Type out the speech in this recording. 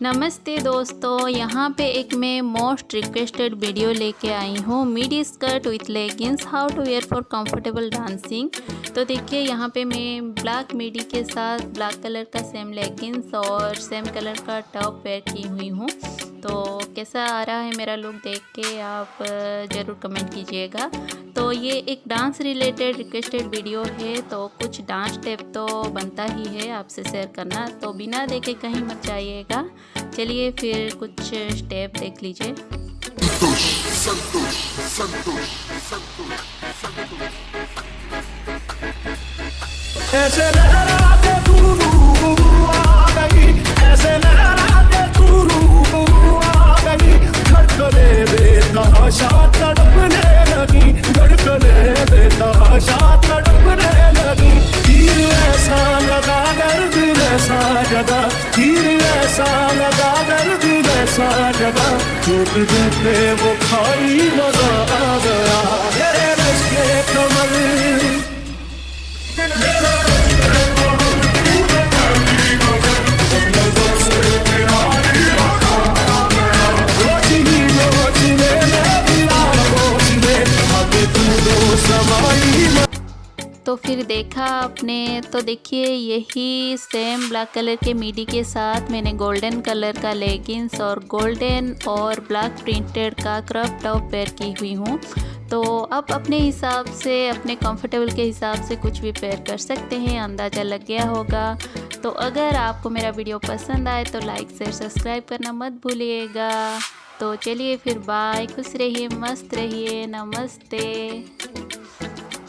नमस्ते दोस्तों, यहाँ पे एक मैं मोस्ट रिक्वेस्टेड वीडियो लेके आई हूँ। Midi skirt with leggings, how to wear for comfortable dancing. तो देखिए यहाँ पे मैं ब्लैक मिडी के साथ ब्लैक कलर का सेम लेगिंग्स और सेम कलर का टॉप वेयर की हुई हूँ। तो कैसा आ रहा है मेरा लुक देख के आप ज़रूर कमेंट कीजिएगा। तो ये एक डांस रिलेटेड रिक्वेस्टेड वीडियो है, तो कुछ डांस स्टेप तो बनता ही है आपसे शेयर करना, तो बिना देखे कहीं मत जाइएगा। चलिए फिर कुछ स्टेप देख लीजिए। वो खाई मजा आ गया मेरे रश के कमर। तो फिर देखा आपने, तो देखिए यही सेम ब्लैक कलर के मिडी के साथ मैंने गोल्डन कलर का लेगिंग्स और गोल्डन और ब्लैक प्रिंटेड का क्रॉप टॉप वेयर की हुई हूँ। तो आप अपने हिसाब से, अपने कंफर्टेबल के हिसाब से कुछ भी पेयर कर सकते हैं, अंदाज़ा लग गया होगा। तो अगर आपको मेरा वीडियो पसंद आए तो लाइक शेयर सब्सक्राइब करना मत भूलिएगा। तो चलिए फिर बाय, खुश रहिए, मस्त रहिए, नमस्ते।